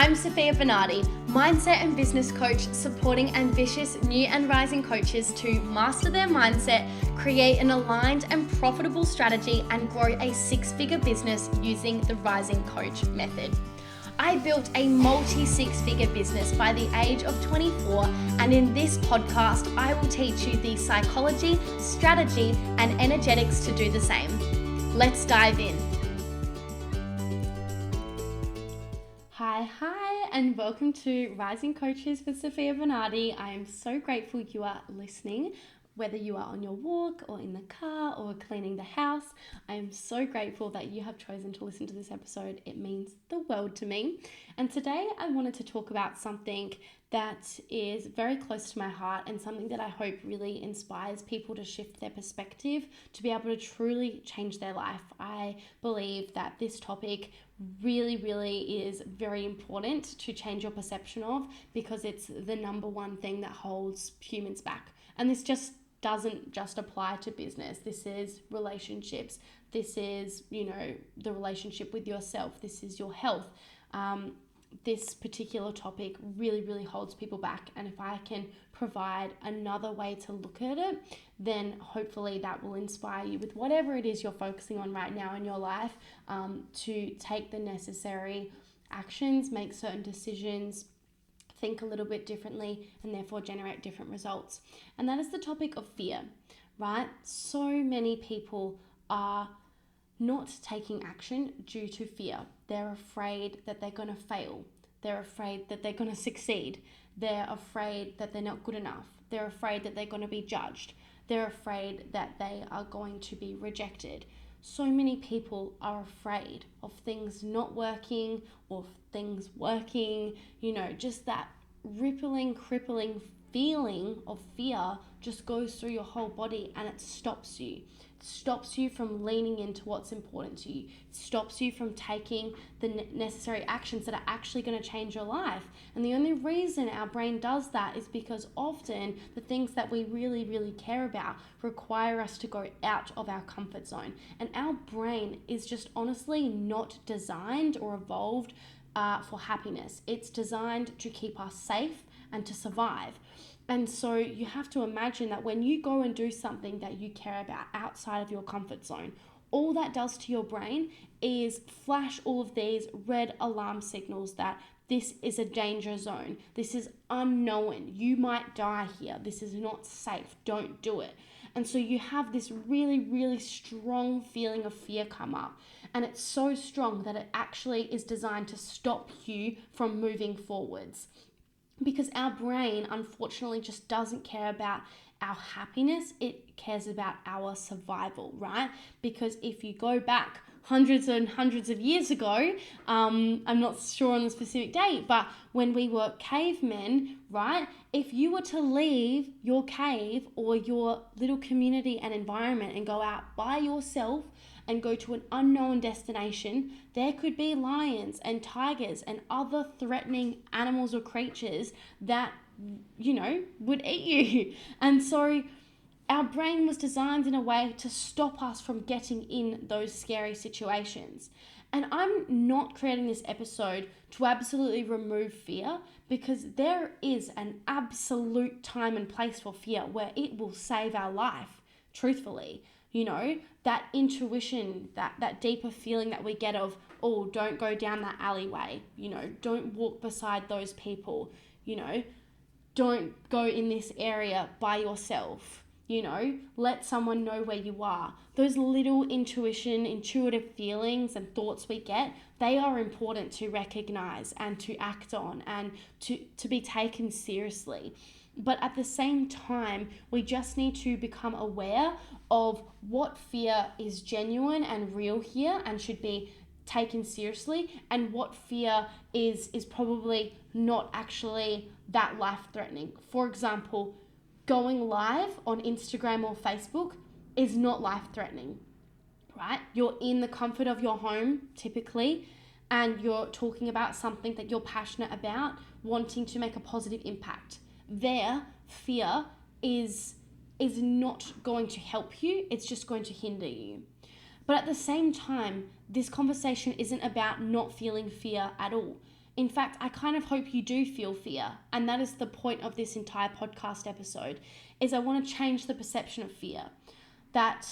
I'm Sofia Bernardi, mindset and business coach, supporting ambitious new and rising coaches to master their mindset, create an aligned and profitable strategy, and grow a six-figure business using the Rising Coach method. I built a multi-six-figure business by the age of 24, and in this podcast, I will teach you the psychology, strategy, and energetics to do the same. Let's dive in. Hi, and welcome to Rising Coaches with Sofia Bernardi. I am so grateful you are listening, whether you are on your walk or in the car or cleaning the house. I am so grateful that you have chosen to listen to this episode. It means the world to me. And today I wanted to talk about something that is very close to my heart and something that I hope really inspires people to shift their perspective to be able to truly change their life. I believe that this topic really is very important to change your perception of, because it's the number one thing that holds humans back. And this just doesn't just apply to business. This is relationships. This is, the relationship with yourself. This is your health. This particular topic really holds people back. And if I can provide another way to look at it, then hopefully that will inspire you with whatever it is you're focusing on right now in your life, to take the necessary actions, make certain decisions, think a little bit differently, and therefore generate different results. And that is the topic of fear, right? So many people are not taking action due to fear. They're afraid that they're going to fail. They're afraid that they're going to succeed. They're afraid that they're not good enough. They're afraid that they're going to be judged. They're afraid that they are going to be rejected. So many people are afraid of things not working or things working, just that rippling, crippling feeling of fear just goes through your whole body, and it stops you. It stops you from leaning into what's important to you. It stops you from taking the necessary actions that are actually going to change your life. And the only reason our brain does that is because often the things that we really care about require us to go out of our comfort zone. And our brain is just honestly not designed or evolved for happiness. It's designed to keep us safe and to survive. And so you have to imagine that when you go and do something that you care about outside of your comfort zone, all that does to your brain is flash all of these red alarm signals that this is a danger zone. This is unknown. You might die here. This is not safe. Don't do it. And so you have this really strong feeling of fear come up. And it's so strong that it actually is designed to stop you from moving forwards. Because our brain, unfortunately, just doesn't care about our happiness. It cares about our survival, right? Because if you go back hundreds and hundreds of years ago, I'm not sure on the specific date, but when we were cavemen, right? If you were to leave your cave or your little community and environment and go out by yourself and go to an unknown destination, there could be lions and tigers and other threatening animals or creatures that, would eat you. And so our brain was designed in a way to stop us from getting in those scary situations. And I'm not creating this episode to absolutely remove fear, because there is an absolute time and place for fear where it will save our life, truthfully. That intuition, that deeper feeling that we get of, oh, don't go down that alleyway, don't walk beside those people, don't go in this area by yourself, let someone know where you are. Those little intuitive feelings and thoughts we get, they are important to recognize and to act on and to be taken seriously. But at the same time, we just need to become aware of what fear is genuine and real here and should be taken seriously, and what fear is probably not actually that life-threatening. For example, going live on Instagram or Facebook is not life-threatening, right? You're in the comfort of your home typically, and you're talking about something that you're passionate about, wanting to make a positive impact. There, fear is not going to help you. It's just going to hinder you. But at the same time, this conversation isn't about not feeling fear at all. In fact, I kind of hope you do feel fear. And that is the point of this entire podcast episode, is I want to change the perception of fear. That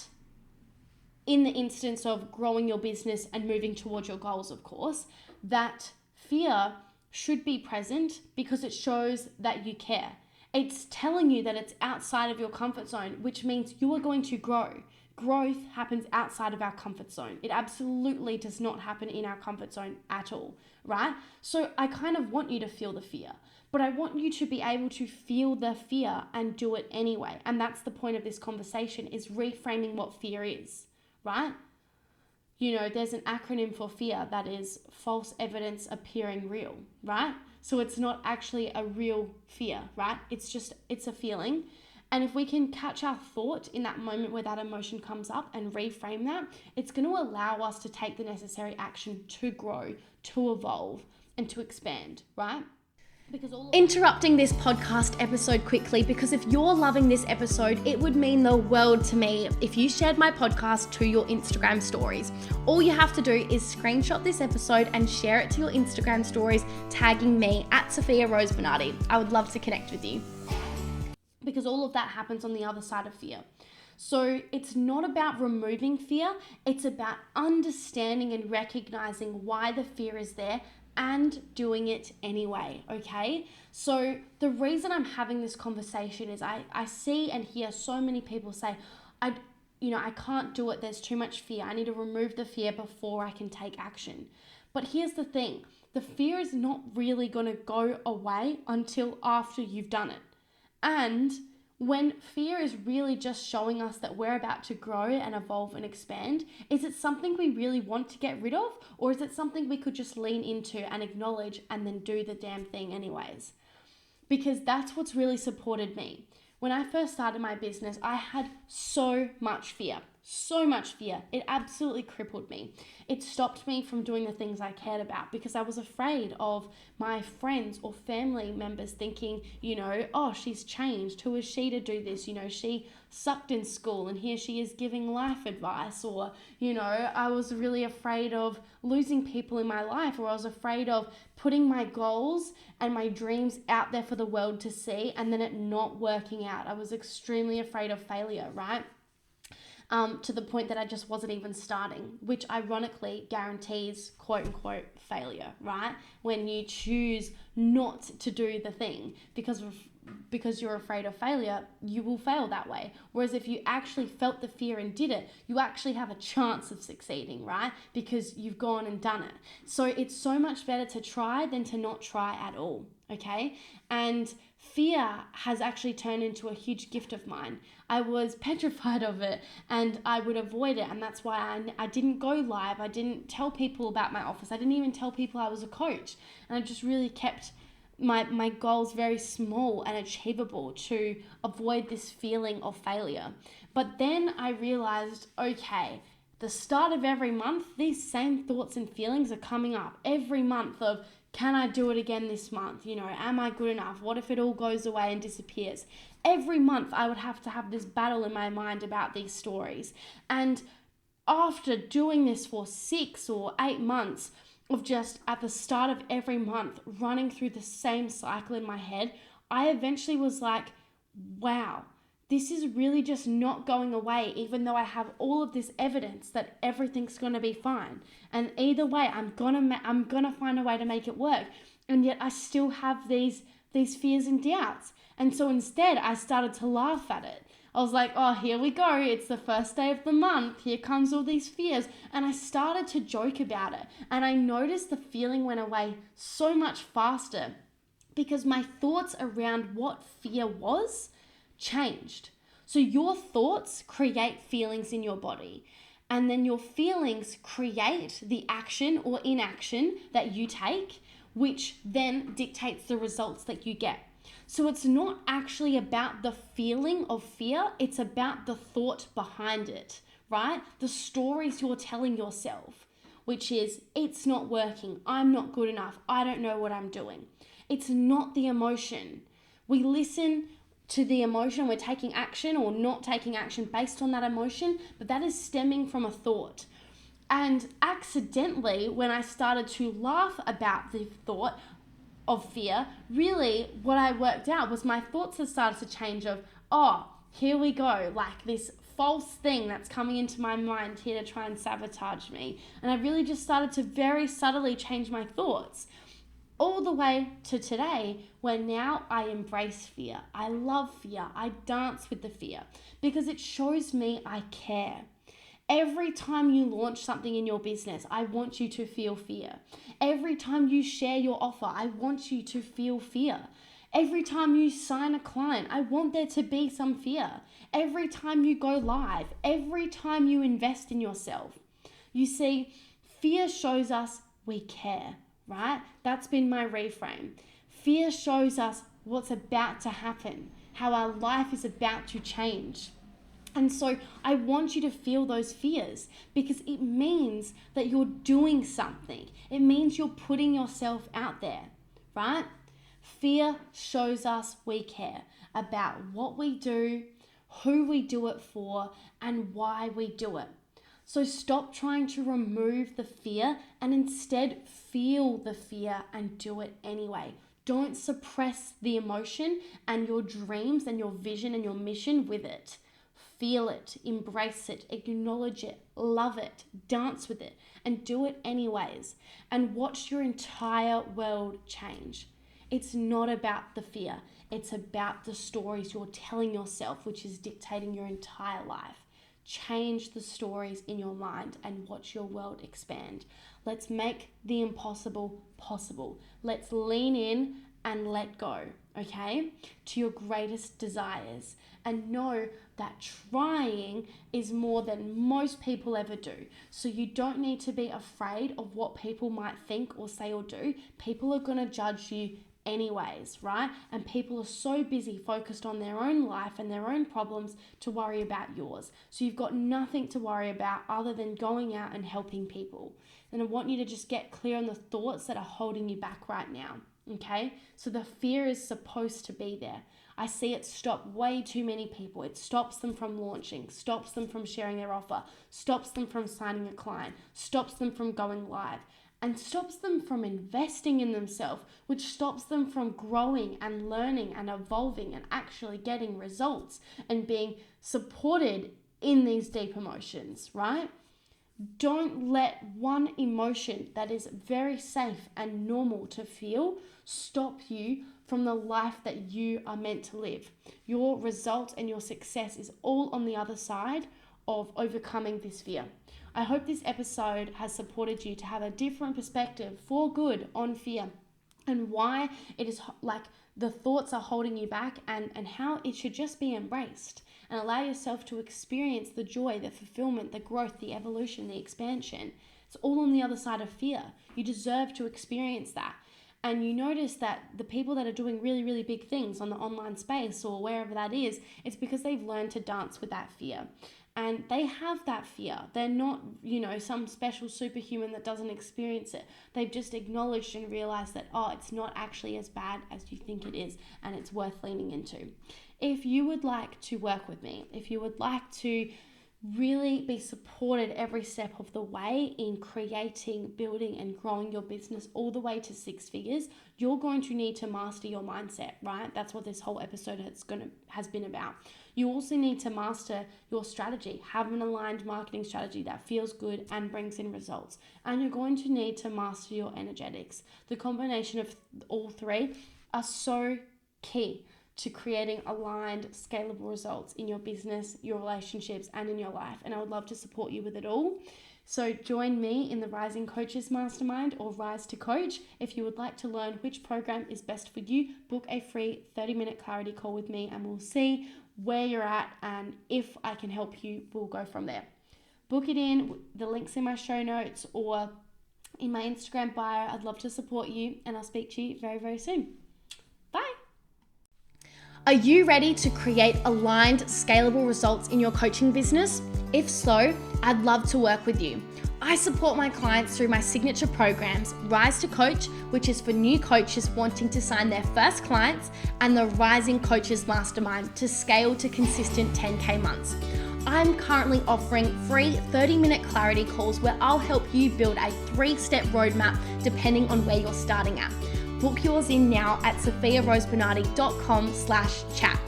in the instance of growing your business and moving towards your goals, of course, that fear should be present because it shows that you care. It's telling you that it's outside of your comfort zone, which means you are going to grow. Growth happens outside of our comfort zone. It absolutely does not happen in our comfort zone at all, right? So I kind of want you to feel the fear, but I want you to be able to feel the fear and do it anyway. And that's the point of this conversation, is reframing what fear is, right? You know, there's an acronym for fear that is false evidence appearing real, right? So it's not actually a real fear, right? It's a feeling. And if we can catch our thought in that moment where that emotion comes up and reframe that, it's going to allow us to take the necessary action to grow, to evolve, and to expand, right? Interrupting this podcast episode quickly, because if you're loving this episode, it would mean the world to me if you shared my podcast to your Instagram stories. All you have to do is screenshot this episode and share it to your Instagram stories, tagging me at Sofia Rose Bernardi. I would love to connect with you, because all of that happens on the other side of fear. So it's not about removing fear, it's about understanding and recognizing why the fear is there and doing it anyway, okay? So the reason I'm having this conversation is I see and hear so many people say, I can't do it, there's too much fear. I need to remove the fear before I can take action. But here's the thing, the fear is not really gonna go away until after you've done it. And when fear is really just showing us that we're about to grow and evolve and expand, is it something we really want to get rid of? Or is it something we could just lean into and acknowledge and then do the damn thing anyways? Because that's what's really supported me. When I first started my business, I had so much fear. It absolutely crippled me. It stopped me from doing the things I cared about because I was afraid of my friends or family members thinking, oh, she's changed. Who is she to do this? She sucked in school and here she is giving life advice. Or, I was really afraid of losing people in my life, or I was afraid of putting my goals and my dreams out there for the world to see and then it not working out. I was extremely afraid of failure, right? To the point that I just wasn't even starting, which ironically guarantees quote unquote failure, right? When you choose not to do the thing because you're afraid of failure, you will fail that way. Whereas if you actually felt the fear and did it, you actually have a chance of succeeding, right? Because you've gone and done it. So it's so much better to try than to not try at all, okay? And fear has actually turned into a huge gift of mine. I was petrified of it and I would avoid it, and that's why I didn't go live. I didn't tell people about my office. I didn't even tell people I was a coach, and I just really kept my goals very small and achievable to avoid this feeling of failure. But then I realized, okay, the start of every month, these same thoughts and feelings are coming up every month of, can I do it again this month? Am I good enough? What if it all goes away and disappears? Every month I would have to have this battle in my mind about these stories. And after doing this for 6 or 8 months of just at the start of every month running through the same cycle in my head, I eventually was like, wow, this is really just not going away, even though I have all of this evidence that everything's going to be fine. And either way, I'm gonna find a way to make it work. And yet I still have these fears and doubts. And so instead, I started to laugh at it. I was like, oh, here we go. It's the first day of the month. Here comes all these fears. And I started to joke about it. And I noticed the feeling went away so much faster because my thoughts around what fear was changed. So your thoughts create feelings in your body, and then your feelings create the action or inaction that you take, which then dictates the results that you get. So it's not actually about the feeling of fear, it's about the thought behind it, right? The stories you're telling yourself, which is, it's not working, I'm not good enough, I don't know what I'm doing. It's not the emotion. We listen to the emotion, we're taking action or not taking action based on that emotion, but that is stemming from a thought. And accidentally, when I started to laugh about the thought of fear, really what I worked out was my thoughts had started to change of, oh, here we go, like this false thing that's coming into my mind here to try and sabotage me. And I really just started to very subtly change my thoughts. All the way to today, where now I embrace fear. I love fear. I dance with the fear because it shows me I care. Every time you launch something in your business, I want you to feel fear. Every time you share your offer, I want you to feel fear. Every time you sign a client, I want there to be some fear. Every time you go live, every time you invest in yourself. You see, fear shows us we care, right? That's been my reframe. Fear shows us what's about to happen, how our life is about to change. And so I want you to feel those fears because it means that you're doing something. It means you're putting yourself out there, right? Fear shows us we care about what we do, who we do it for, and why we do it. So stop trying to remove the fear and instead feel the fear and do it anyway. Don't suppress the emotion and your dreams and your vision and your mission with it. Feel it, embrace it, acknowledge it, love it, dance with it, and do it anyways. And watch your entire world change. It's not about the fear. It's about the stories you're telling yourself, which is dictating your entire life. Change the stories in your mind and watch your world expand. Let's make the impossible possible. Let's lean in and let go, okay, to your greatest desires. And know that trying is more than most people ever do. So you don't need to be afraid of what people might think or say or do. People are going to judge you anyways, right? And people are so busy focused on their own life and their own problems to worry about yours. So you've got nothing to worry about other than going out and helping people. And I want you to just get clear on the thoughts that are holding you back right now, okay? So the fear is supposed to be there. I see it stop way too many people. It stops them from launching, stops them from sharing their offer, stops them from signing a client, stops them from going live, and stops them from investing in themselves, which stops them from growing and learning and evolving and actually getting results and being supported in these deep emotions, right? Don't let one emotion that is very safe and normal to feel stop you from the life that you are meant to live. Your result and your success is all on the other side of overcoming this fear. I hope this episode has supported you to have a different perspective for good on fear and why it is like the thoughts are holding you back and how it should just be embraced and allow yourself to experience the joy, the fulfillment, the growth, the evolution, the expansion. It's all on the other side of fear. You deserve to experience that. And you notice that the people that are doing really, really big things on the online space or wherever that is, it's because they've learned to dance with that fear. And they have that fear. They're not, some special superhuman that doesn't experience it. They've just acknowledged and realized that, it's not actually as bad as you think it is, and it's worth leaning into. If you would like to work with me, if you would like to really be supported every step of the way in creating, building, and growing your business all the way to 6 figures, you're going to need to master your mindset, right? That's what this whole episode has been about. You also need to master your strategy, have an aligned marketing strategy that feels good and brings in results. And you're going to need to master your energetics. The combination of all three are so key to creating aligned, scalable results in your business, your relationships, and in your life. And I would love to support you with it all. So join me in the Rising Coaches Mastermind or Rise to Coach. If you would like to learn which program is best for you, book a free 30-minute clarity call with me and we'll see where you're at, and if I can help you, we'll go from there. Book it in. The link's in my show notes or in my Instagram bio. I'd love to support you, and I'll speak to you very, very soon. Bye. Are you ready to create aligned, scalable results in your coaching business? If so, I'd love to work with you. I support my clients through my signature programs, Rise to Coach, which is for new coaches wanting to sign their first clients, and the Rising Coaches Mastermind to scale to consistent 10K months. I'm currently offering free 30-minute clarity calls where I'll help you build a 3-step roadmap depending on where you're starting at. Book yours in now at sofiarosebernardi.com/chat.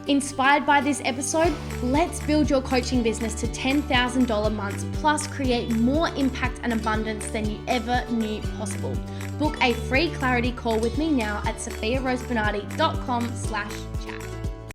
Inspired by this episode? Let's build your coaching business to $10,000 months plus create more impact and abundance than you ever knew possible. Book a free clarity call with me now at sofiarosebernardi.com/chat.